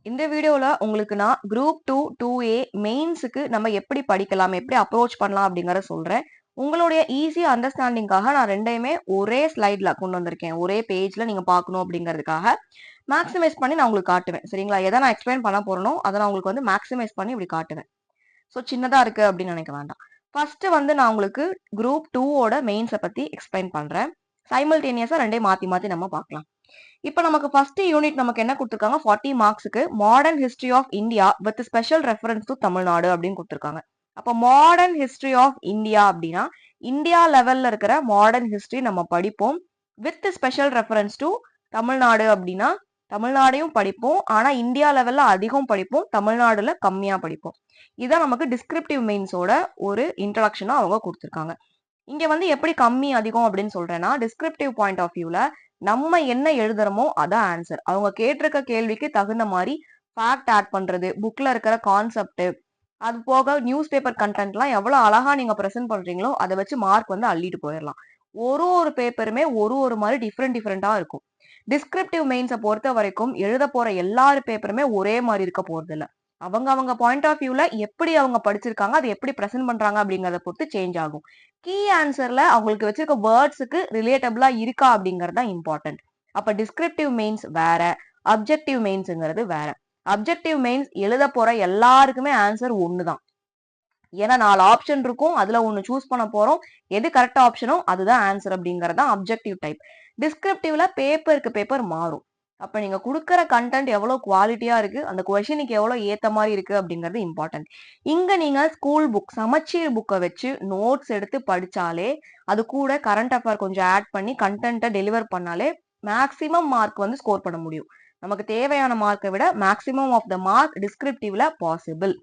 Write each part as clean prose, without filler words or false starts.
இந்த வீடியோல உங்களுக்கு நான் குரூப் 2 2A மெயின்ஸுக்கு நம்ம எப்படி படிக்கலாம், எப்படி அப்ரோச் பண்ணலாம் அப்படிங்கறத சொல்றேன். உங்களுடைய ஈஸி அண்டர்ஸ்டாண்டிங்காக நான் ரெண்டையுமே ஒரே ஸ்லைட்ல கொண்டு வந்திருக்கேன். ஒரே பேஜ்ல நீங்க பார்க்கணும் அப்படிங்கிறதுக்காக மேக்ஸிமைஸ் பண்ணி நான் உங்களுக்கு காட்டுவேன். சரிங்களா? எதை நான் எக்ஸ்பிளைன் பண்ண போறேனோ அதை நான் உங்களுக்கு வந்து மேக்ஸிமைஸ் பண்ணி இப்படி காட்டுவேன். ஸோ சின்னதா இருக்கு அப்படின்னு நினைக்க வேண்டாம். ஃபர்ஸ்ட் வந்து நான் உங்களுக்கு குரூப் 2 ஓட மெயின்ஸை பத்தி எக்ஸ்பிளைன் பண்றேன். சைமல்டேனியஸா ரெண்டையும் மாத்தி மாத்தி நம்ம பார்க்கலாம். இப்ப நமக்கு ஃபர்ஸ்ட் யூனிட் நமக்கு என்ன கொடுத்திருக்காங்க 40 மார்க்ஸ்க்கு modern history of India with special reference to Tamil Nadu அப்படின்னு கொடுத்திருக்காங்க. அப்ப மாடர்ன் ஹிஸ்டரி ஆஃப் இந்தியா அப்படின்னா இந்தியா லெவல்ல இருக்கிற மாடர்ன் ஹிஸ்டரி நம்ம படிப்போம் with special reference to Tamil Nadu அப்படின்னா தமிழ்நாடையும் படிப்போம். ஆனா இந்தியா லெவல்ல அதிகம் படிப்போம், தமிழ்நாடுல கம்மியா படிப்போம். இதான் நமக்கு டிஸ்கிரிப்டிவ் மெயின்ஸோட ஒரு இன்ட்ரடக்ஷனா அவங்க கொடுத்திருக்காங்க. இங்க வந்து எப்படி கம்மி அதிகம் அப்படின்னு சொல்றேன்னா டிஸ்கிரிப்டிவ் பாயிண்ட் ஆஃப் வியூல நம்ம என்ன எழுதுறோமோ அதான் ஆன்சர். அவங்க கேட்டிருக்க கேள்விக்கு தகுந்த மாதிரி ஃபேக்ட் ஆட் பண்றது, புக்ல இருக்கிற கான்செப்ட், அது போக நியூஸ் பேப்பர் கண்டென்ட்லாம் எவ்வளவு அழகா நீங்க ப்ரெசென்ட் பண்றீங்களோ அதை வச்சு மார்க் வந்து அள்ளிட்டு போயிடலாம். ஒரு பேப்பருமே ஒரு மாதிரி டிஃப்ரெண்டா இருக்கும். டிஸ்கிரிப்டிவ் மெயின்ஸை பொறுத்த வரைக்கும் எழுத போற எல்லாரு பேப்பருமே ஒரே மாதிரி இருக்க போறது இல்ல. அவங்க பாயிண்ட் ஆஃப் வியூல எப்படி அவங்க படிச்சிருக்காங்க, அதை எப்படி ப்ரெசென்ட் பண்றாங்க அப்படிங்கறத பொறுத்து சேஞ்ச் ஆகும். கீ ஆன்சர்ல அவங்களுக்கு வச்சிருக்க வேர்ட்ஸுக்கு ரிலேட்டபிளா இருக்கா அப்படிங்கறது தான் இம்பார்ட்டன்ட். அப்ப டிஸ்கிரிப்டிவ் மெயின்ஸ் வேற, அப்ஜெக்டிவ் மெயின்ஸ்ங்கிறது வேற. அப்ஜெக்டிவ் மெயின்ஸ் எழுத போற எல்லாருக்குமே ஆன்சர் ஒண்ணுதான். ஏன்னா 4 ஆப்ஷன் இருக்கும், அதுல ஒண்ணு சூஸ் பண்ண போறோம். எது கரெக்ட் ஆப்ஷனோ அதுதான் ஆன்சர் அப்படிங்கறது தான் அப்ஜெக்டிவ் டைப். டிஸ்கிரிப்டிவ்ல பேப்பருக்கு பேப்பர் மாறும். அப்ப நீங்க கொடுக்கற கண்டென்ட் எவ்வளவு குவாலிட்டியா இருக்கு, அந்த கொஸ்டினுக்கு எவ்வளவு ஏத்த மாதிரி இருக்கு அப்படிங்கிறது இம்பார்ட்டன்ட். இங்க நீங்க ஸ்கூல் புக் சமச்சீர் புக்கை வச்சு நோட்ஸ் எடுத்து படிச்சாலே, அது கூட கரண்ட் அஃபேர் கொஞ்சம் ஆட் பண்ணி கண்டென்ட்டை டெலிவர் பண்ணாலே மேக்சிமம் மார்க் வந்து ஸ்கோர் பண்ண முடியும். நமக்கு தேவையான மார்க்கை விட மேக்சிமம் ஆஃப் த மார்க் டிஸ்கிரிப்டிவ்ல பாசிபிள்.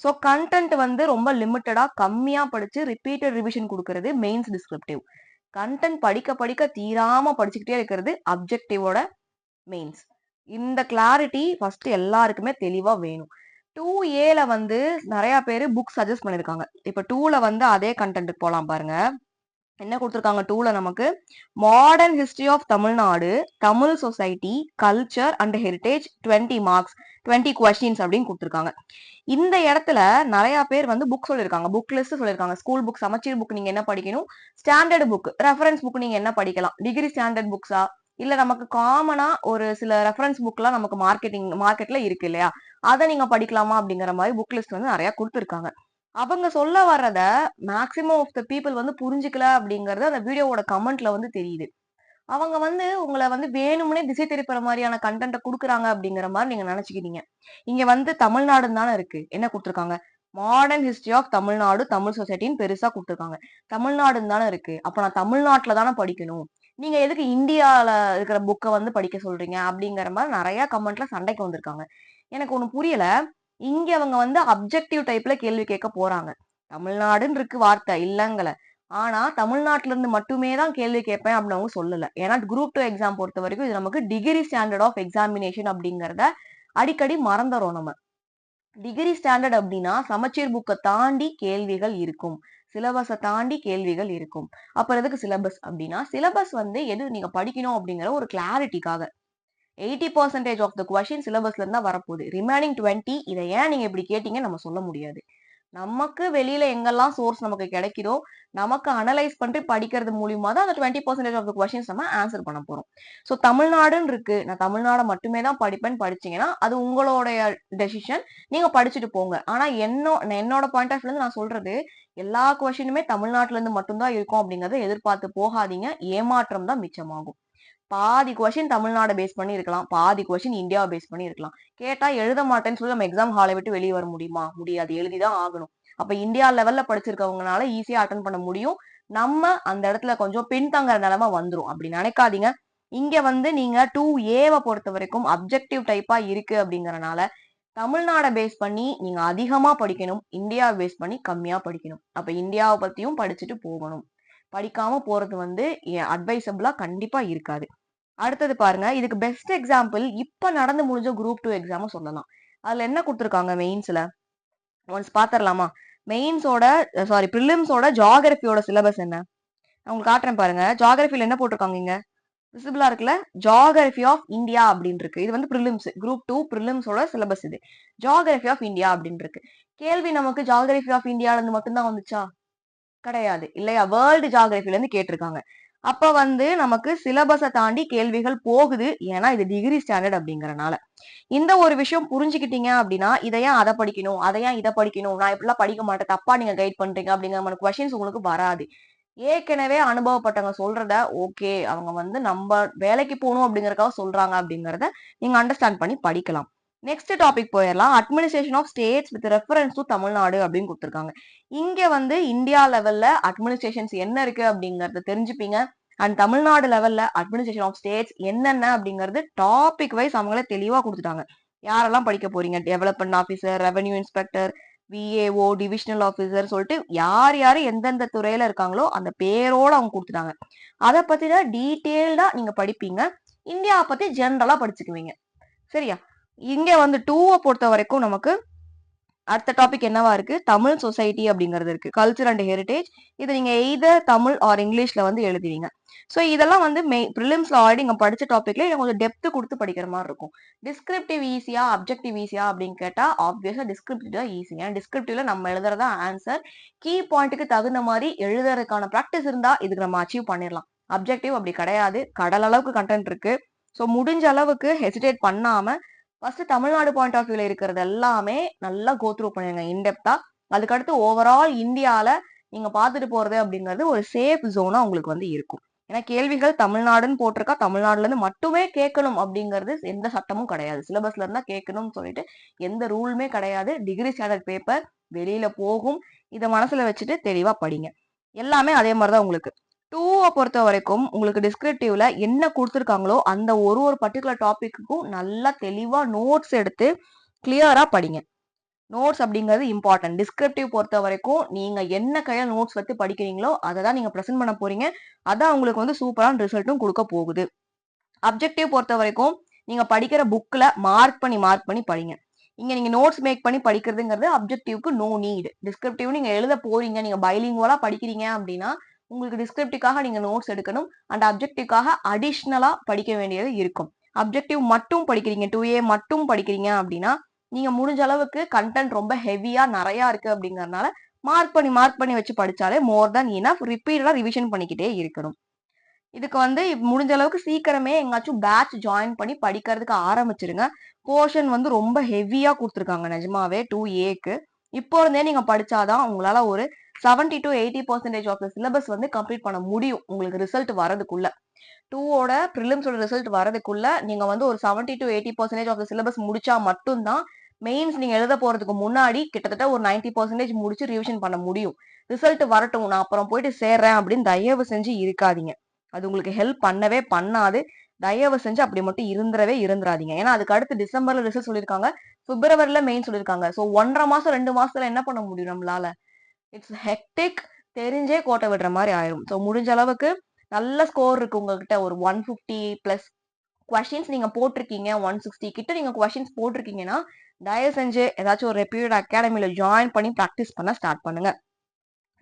ஸோ கண்டென்ட் வந்து ரொம்ப லிமிட்டடா கம்மியா படிச்சு ரிப்பீட்டட் ரிவிஷன் கொடுக்கறது மெயின்ஸ் டிஸ்கிரிப்டிவ். கண்டென்ட் படிக்க படிக்க தீராம படிச்சுக்கிட்டே இருக்கிறது அப்ஜெக்டிவோட மெயின்ஸ். இந்த கிளாரிட்டி ஃபர்ஸ்ட் எல்லாருக்குமே தெளிவா வேணும். 2Aல வந்து நிறைய பேர் புக் சஜஸ்ட் பண்ணிருக்காங்க. இப்ப 2ல வந்து அதே கண்டென்ட் போலாம் பாருங்க. என்ன கொடுத்திருக்காங்க 2ல நமக்கு modern history of Tamil Nadu, Tamil society, culture and heritage 20 marks 20 questions அப்படின்னு கொடுத்திருக்காங்க. இந்த இடத்துல நிறைய பேர் வந்து புக் சொல்லியிருக்காங்க, புக் லிஸ்ட் சொல்லியிருக்காங்க. ஸ்கூல் புக் சமச்சீர் புக் நீங்க என்ன படிக்கணும், ஸ்டாண்டர்ட் புக் ரெஃபரன்ஸ் புக் நீங்க என்ன படிக்கலாம், டிகிரி ஸ்டாண்டர்ட் புக்ஸா, இல்ல நமக்கு காமனா ஒரு சில ரெஃபரன்ஸ் புக்லாம் நமக்கு மார்க்கெட்ல இருக்கு இல்லையா, அதை நீங்க படிக்கலாமா அப்படிங்கிற மாதிரி புக் லிஸ்ட் வந்து நிறைய கொடுத்துருக்காங்க. அவங்க சொல்ல வர்றத மேக்சிமம் ஆஃப் த பீப்புள் வந்து புரிஞ்சுக்கல அப்படிங்கறது அந்த வீடியோவோட கமெண்ட்ல வந்து தெரியுது. அவங்க வந்து உங்களை வந்து வேணும்னே திசை திருப்புற மாதிரியான கண்டென்ட்டை கொடுக்குறாங்க அப்படிங்கிற மாதிரி நீங்க நினைச்சுக்கிறீங்க. இங்க வந்து தமிழ்நாடுன்னு தானே இருக்கு, என்ன கொடுத்துருக்காங்க, modern history of Tamil Nadu Tamil சொசைட்டின்னு பெருசா கொடுத்துருக்காங்க. தமிழ்நாடுன்னு தானே இருக்கு, அப்ப நான் தமிழ்நாட்டுல தானே படிக்கணும், நீங்க எதுக்கு இந்தியால இருக்கிற புக்கை வந்து படிக்க சொல்றீங்க அப்படிங்கிற மாதிரி நிறைய கமெண்ட்ல சண்டைக்கு வந்திருக்காங்க. எனக்கு ஒண்ணு புரியல. இங்க அவங்க வந்து அப்ஜெக்டிவ் டைப்ல கேள்வி கேட்க போறாங்க. தமிழ்நாடுன்னு இருக்கு வார்த்தை இல்லங்கல, ஆனா தமிழ்நாட்டுல இருந்து மட்டுமே தான் கேள்வி கேட்பேன் அப்படின்னு அவங்க சொல்லல. ஏன்னா குரூப் 2 எக்ஸாம் பொறுத்த வரைக்கும் இது நமக்கு டிகிரி ஸ்டாண்டர்ட் ஆஃப் எக்ஸாமினேஷன் அப்படிங்கறத அடிக்கடி மறந்துறோம் நம்ம. டிகிரி ஸ்டாண்டர்ட் அப்படின்னா சமச்சீர் புக்கை தாண்டி கேள்விகள் இருக்கும், சிலபஸை தாண்டி கேள்விகள் இருக்கும். அப்புறம் எதுக்கு சிலபஸ் அப்படின்னா, சிலபஸ் வந்து எது நீங்க படிக்கணும் அப்படிங்கிற ஒரு கிளாரிட்டிக்காக. 80% ஆஃப் த கொஸ்டின் சிலபஸ்ல இருந்தா வரப்போகுது. ரிமைனிங் 20 இதை ஏன் நீங்க இப்படி கேட்டீங்க நம்ம சொல்ல முடியாது. நமக்கு வெளியில எங்கெல்லாம் சோர்ஸ் நமக்கு கிடைக்குதோ நமக்கு அனலைஸ் பண்ணி படிக்கிறது மூலியமா தான் அந்த 20% ஆஃப் த கொஸ்டின்ஸ் நம்ம ஆன்சர் பண்ண போறோம். ஸோ தமிழ்நாடுன்னு இருக்கு, நான் தமிழ்நாடு மட்டுமே தான் படிப்பேன்னு படிச்சீங்கன்னா அது உங்களுடைய டெசிஷன், நீங்க படிச்சுட்டு போங்க. ஆனா என்னோட பாயிண்ட் ஆஃப் வியூல நான் சொல்றது, எல்லா கொஸ்டினுமே தமிழ்நாட்டுல இருந்து மட்டும்தான் இருக்கும் அப்படிங்கறத எதிர்பார்த்து போகாதீங்க, ஏமாற்றம் தான் மிச்சமாகும். பாதி கொஸ்டின் தமிழ்நாடு பேஸ் பண்ணி இருக்கலாம், பாதி கொஸ்டின் இந்தியாவை பேஸ் பண்ணி இருக்கலாம். கேட்டா எழுத மாட்டேன்னு சொல்லி நம்ம எக்ஸாம் ஹாலை விட்டு வெளியே வர முடியுமா, முடியாது, எழுதிதான் ஆகணும். அப்ப இந்தியா லெவல்ல படிச்சிருக்கவங்கனால ஈஸியா அட்டன் பண்ண முடியும். நம்ம அந்த இடத்துல கொஞ்சம் பின்தங்குற நிலைமை வந்துரும், அப்படி நினைக்காதீங்க. இங்க வந்து நீங்க 2Aவை பொறுத்த வரைக்கும் அப்ஜெக்டிவ் டைப்பா இருக்கு அப்படிங்கறனால தமிழ்நாடை பேஸ் பண்ணி நீங்க அதிகமா படிக்கணும், இந்தியாவை பேஸ் பண்ணி கம்மியா படிக்கணும். அப்ப இந்தியாவை பத்தியும் படிச்சுட்டு போகணும். படிக்காம போறது வந்து அட்வைசபிளா கண்டிப்பா இருக்காது. அடுத்தது பாருங்க, இதுக்கு பெஸ்ட் எக்ஸாம்பிள் இப்ப நடந்து முடிஞ்ச குரூப் 2 எக்ஸாம் சொல்லலாம். அதுல என்ன கொடுத்துருக்காங்க மெயின்ஸ்ல ஒன்ஸ் பாத்திரலாமா. மெயின்ஸோட பிரிலிம்ஸோட ஜியோகிராஃபியோட சிலபஸ் என்ன உங்களுக்கு காட்டுறேன் பாருங்க. ஜியோகிராஃபில என்ன போட்டிருக்காங்க, இங்க விசிபிளா இருக்குல்ல? ஜியோகிராஃபி ஆஃப் இந்தியா அப்படின்னு இருக்கு. இது வந்து பிரிலிம்ஸ். குரூப் 2 பிரிலிம்ஸோட சிலபஸ் இது. ஜியோகிராஃபி ஆஃப் இந்தியா அப்படின்னு இருக்கு. கேள்வி நமக்கு ஜியோகிராஃபி ஆஃப் இந்தியால இருந்து மட்டும் தான் வந்துச்சா? கிடையாது. இல்லையா? வேர்ல்டு ஜியோகிராஃபில இருந்து கேட்டிருக்காங்க. அப்ப வந்து நமக்கு சிலபஸ தாண்டி கேள்விகள் போகுது. ஏன்னா இது டிகிரி ஸ்டாண்டர்ட் அப்படிங்கறனால. இந்த ஒரு விஷயம் புரிஞ்சுக்கிட்டீங்க அப்படின்னா, இத ஏன் அத படிக்கணும்? அத ஏன் இத படிக்கணும்? நான் இப்படிலாம் படிக்க மாட்டேன். தப்பா நீங்க கைட் பண்றீங்க அப்படிங்கிற மாரி கொஸ்டின்ஸ் உங்களுக்கு வராது. ஏற்கனவே அனுபவப்பட்டவங்க சொல்றத ஓகே. அவங்க வந்து நம்ப வேலைக்கு போணும் அப்படிங்கறதுக்காக சொல்றாங்க அப்படிங்கறத நீங்க அண்டர்ஸ்டாண்ட் பண்ணி படிக்கலாம். நெக்ஸ்ட் டாபிக் போயிரலாம். Administration of states with reference to Tamil Nadu அப்படின்னு குடுத்திருக்காங்க. இங்க வந்து இந்தியா லெவல்ல அட்மினிஸ்ட்ரேஷன்ஸ் என்ன இருக்கு அப்படிங்கறத தெரிஞ்சுப்பீங்க. அண்ட் தமிழ்நாடு லெவல்ல அட்மினிஸ்ட்ரேஷன் ஆஃப் ஸ்டேட்ஸ் என்னென்ன அப்படிங்கிறது டாபிக் வைஸ் அவங்களே தெளிவா குடுத்துட்டாங்க. யாரெல்லாம் படிக்க போறீங்க? Development officer, revenue inspector, VAO, divisional officer சொல்லிட்டு யார் யாரு எந்தெந்த துறையில இருக்காங்களோ அந்த பேரோட அவங்க குடுத்துட்டாங்க. அத பத்தின டீட்டெயில்டா நீங்க படிப்பீங்க. இந்தியாவ பத்தி ஜெனரலா படிச்சுக்குவீங்க. சரியா? இங்க வந்து 2வ பொறுத்த வரைக்கும் நமக்கு அடுத்த டாபிக் என்னவா இருக்கு? தமிழ் சொசைட்டி அப்படிங்கிறது இருக்கு. Culture and heritage. இது நீங்க எய்தர் தமிழ் ஆர் இங்கிலீஷ்ல வந்து எழுதுவீங்க. சோ இதெல்லாம் வந்து பிரிலிம்ஸ்ல ஆல்ரெடி நீங்க படிச்ச டாபிக்ல கொஞ்சம் டெப்த் குடுத்து படிக்கிற மாரி இருக்கும். டிஸ்கிரிப்டிவ் ஈஸியா, அப்ஜெக்டிவ் ஈஸியா அப்படின்னு கேட்டா ஆப்வியஸா டிஸ்கிரிப்டிவ் தான் ஈஸி. ஏன்னா டிஸ்கிரிப்டிவ்ல நம்ம எழுதுறதா ஆன்சர். கீ பாயிண்ட்க்கு தகுந்த மாரி எழுதுறதுக்கான பிராக்டிஸ் இருந்தா இதுக்கு நம்ம அச்சீவ் பண்ணிடலாம். அப்ஜெக்டிவ் அப்படி கிடையாது. கடல் அளவுக்கு கண்டென்ட் இருக்கு. சோ முடிஞ்ச அளவுக்கு ஹெசிடேட் பண்ணாம ஃபர்ஸ்ட் தமிழ்நாடு பாயிண்ட் ஆஃப் வியூல இருக்கிறது எல்லாமே நல்லா கோ த்ரூ பண்ணிருங்க இன்டெப்தா. அதுக்கடுத்து ஓவரால் இந்தியால நீங்க பாத்துட்டு போறது அப்படிங்கிறது ஒரு சேஃப் ஜோனா உங்களுக்கு வந்து இருக்கும். ஏன்னா கேள்விகள் தமிழ்நாடுன்னு போட்டிருக்கா, தமிழ்நாடுல இருந்து மட்டுமே கேட்கணும் அப்படிங்கிறது எந்த சட்டமும் கிடையாது. சிலபஸ்ல இருந்தா கேட்கணும்னு சொல்லிட்டு எந்த ரூலுமே கிடையாது. டிகிரி ஸ்டாண்டர்ட் பேப்பர் வெளியில போகும். இத மனசுல வச்சுட்டு தெளிவா படிங்க. எல்லாமே அதே மாதிரிதான் உங்களுக்கு. 2வ பொறுத்த வரைக்கும் உங்களுக்கு டிஸ்கிரிப்டிவ்ல என்ன குடுத்துருக்காங்களோ அந்த ஒரு பர்ட்டிகுலர் டாபிக்குக்கும் நல்லா தெளிவா நோட்ஸ் எடுத்து கிளியரா படிங்க. நோட்ஸ் அப்படிங்கிறது இம்பார்ட்டன்ட். டிஸ்கிரிப்டிவ் பொறுத்த வரைக்கும் நீங்க என்ன கையில நோட்ஸ் வச்சு படிக்கிறீங்களோ அதை தான் நீங்க பிரசன்ட் பண்ண போறீங்க. அதான் உங்களுக்கு வந்து சூப்பரான ரிசல்ட்டும் கொடுக்க போகுது. அப்ஜெக்டிவ் பொறுத்த வரைக்கும் நீங்க படிக்கிற புக்ல மார்க் பண்ணி படிங்க. இங்க நீங்க நோட்ஸ் மேக் பண்ணி படிக்கிறதுங்கிறது அப்ஜெக்டிவ்க்கு நோ நீட். டிஸ்கிரிப்டிவ் நீங்க எழுத போறீங்க, நீங்க பைலிங்குவலா படிக்கிறீங்க அப்படின்னா உங்களுக்கு டிஸ்கிரிப்டிவ்காக நீங்க நோட்ஸ் எடுக்கணும். அண்ட் அப்ஜெக்டிவ்காக அடிஷ்னலா படிக்க வேண்டியது இருக்கும். அப்ஜெக்டிவ் மட்டும் படிக்கிறீங்க, 2A மட்டும் படிக்கிறீங்க அப்படின்னா நீங்க முடிஞ்ச அளவுக்கு கண்டென்ட் ரொம்ப ஹெவியா நிறைய இருக்கு அப்படிங்கறதுனால மார்க் பண்ணி வச்சு படிச்சாலே மோர் தென் இனஃப். ரிப்பீட்டடா ரிவிஷன் பண்ணிக்கிட்டே இருக்கணும். இதுக்கு வந்து முடிஞ்ச அளவுக்கு சீக்கிரமே எங்காச்சும் பேட்ச் ஜாயின் பண்ணி படிக்கிறதுக்கு ஆரம்பிச்சிருங்க. போர்ஷன் வந்து ரொம்ப ஹெவியா கொடுத்துருக்காங்க நிஜமாவே 2Aக்கு. இப்போ இருந்தே நீங்க படிச்சாதான் உங்களால ஒரு 70 to 80% ஆஃப் த சிலபஸ் வந்து கம்ப்ளீட் பண்ண முடியும். உங்களுக்கு ரிசல்ட் வரதுக்குள்ள 2ஓட பிரிலிம்ஸோட ரிசல்ட் வரதுக்குள்ள நீங்க வந்து ஒரு 70 to 80% ஆஃப் த சிலபஸ் முடிச்சா மட்டும்தான் மெயின்ஸ் நீங்க எழுத போறதுக்கு முன்னாடி கிட்டத்தட்ட ஒரு 90% முடிச்சு ரிவிஷன் பண்ண முடியும். ரிசல்ட் வரட்டும், நான் அப்புறம் போயிட்டு சேர்றேன் அப்படின்னு தயவு செஞ்சு இருக்காதீங்க. அது உங்களுக்கு ஹெல்ப் பண்ணவே பண்ணாது. தயவு செஞ்சு அப்படி மட்டும் இருந்துராதீங்க. ஏன்னா அதுக்கு அடுத்து டிசம்பர்ல ரிசல்ட் சொல்லியிருக்காங்க. பிப்ரவரில மெயின் சொல்லியிருக்காங்க. சோ 1.5 மாசம் 2 மாசத்துல என்ன பண்ண முடியும் நம்மளால? It's hectic. தெரிஞ்சே கோட்டை விடுற மாதிரி ஆயிரும். சோ முடிஞ்ச அளவுக்கு நல்ல ஸ்கோர் இருக்கு உங்ககிட்ட. ஒரு 150 பிளஸ் கொஸ்டின்ஸ் நீங்க போட்டிருக்கீங்க. 160 கிட்ட நீங்க கொஸ்டின்ஸ் போட்டிருக்கீங்கன்னா தயவு செஞ்சு ஏதாச்சும் ஒரு ரெப்யூட்டட் அகாடமில ஜாயின் பண்ணி ப்ராக்டிஸ் பண்ண ஸ்டார்ட் பண்ணுங்க.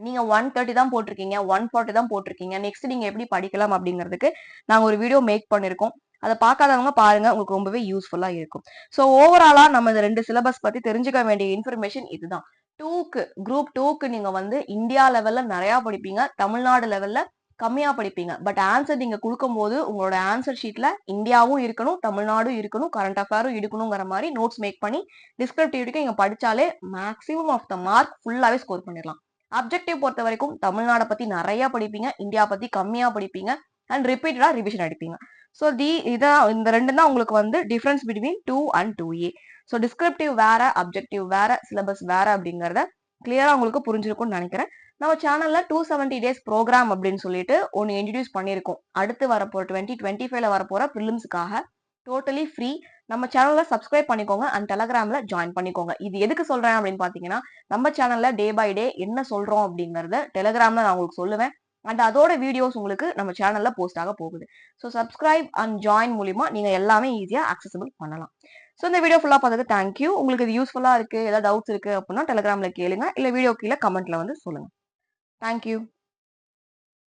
நீங்க 130 தான் போட்டிருக்கீங்க, 140 தான் போட்டிருக்கீங்க. நெக்ஸ்ட் நீங்க எப்படி படிக்கலாம் அப்படிங்கிறதுக்கு நாங்க ஒரு வீடியோ மேக் பண்ணிருக்கோம். அதை பார்க்காதவங்க பாருங்க, உங்களுக்கு ரொம்பவே யூஸ்ஃபுல்லா இருக்கும். ஸோ ஓவராலா நம்ம இந்த 2 சிலபஸ் பத்தி தெரிஞ்சுக்க வேண்டிய இன்ஃபர்மேஷன் இதுதான். குரூப் 2க்கு நீங்க வந்து இந்தியா லெவல்ல நிறைய படிப்பீங்க, தமிழ்நாடு லெவல்ல கம்மியா படிப்பீங்க. பட் ஆன்சர் நீங்க கொடுக்கும்போது உங்களோட ஆன்சர் ஷீட்ல இந்தியாவும் இருக்கணும், தமிழ்நாடும் இருக்கணும், கரண்ட் அஃபேரும் இருக்கணுங்கிற மாதிரி நோட்ஸ் மேக் பண்ணி டிஸ்கிரிப்டிவ்க்கு நீங்க படிச்சாலே மேக்ஸிமம் ஆஃப் த மார்க் ஃபுல்லாவே ஸ்கோர் பண்ணிடலாம். அப்ஜெக்டிவ் பொறுத்த வரைக்கும் தமிழ்நாடை பத்தி நிறைய படிப்பீங்க, இந்தியா பத்தி கம்மியா படிப்பீங்க, அண்ட் ரிப்பீட்டடா ரிவிஷன் அடிப்பீங்க. ஸோ இந்த ரெண்டு தான் உங்களுக்கு வந்து difference between 2 and 2A. So descriptive வேற, அப்ஜெக்டிவ் வேற, சிலபஸ் வேற அப்படிங்கறத கிளியரா உங்களுக்கு புரிஞ்சிருக்கும்னு நினைக்கிறேன். நம்ம சேனல்ல 270 டேஸ் ப்ரோக்ராம் அப்படின்னு சொல்லிட்டு ஒன்னு இன்ட்ரடியூஸ் பண்ணிருக்கோம். அடுத்து வரப்போ 2025ல வரப்போற பிரிலிம்ஸ்க்காக டோட்டலி ஃப்ரீ. நம்ம சேனல்ல சப்ஸ்கிரைப் பண்ணிக்கோங்க அண்ட் டெலகிராம்ல ஜாயின் பண்ணிக்கோங்க. இது எதுக்கு சொல்றேன் அப்படின்னு பாத்தீங்கன்னா, நம்ம சேனல்ல டே பை டே என்ன சொல்றோம் அப்படிங்கறத டெலகிராம்ல நான் உங்களுக்கு சொல்லுவேன். அண்ட் அதோட வீடியோஸ் உங்களுக்கு நம்ம சேனல்ல போஸ்ட் ஆக போகுது. ஸோ சப்ஸ்கிரைப் அண்ட் ஜாயின் மூலியமா நீங்க எல்லாமே ஈஸியா அக்சசபிள் பண்ணலாம். ஸோ இந்த வீடியோ ஃபுல்லா பார்த்ததுக்கு தேங்க்யூ. உங்களுக்கு இது யூஸ்ஃபுல்லா இருக்கு, ஏதாவது டவுட்ஸ் இருக்கு அப்படின்னா டெலகிராம்ல கேளுங்க, இல்ல வீடியோ கீழே கமெண்ட்ல வந்து சொல்லுங்க. தேங்க்யூ.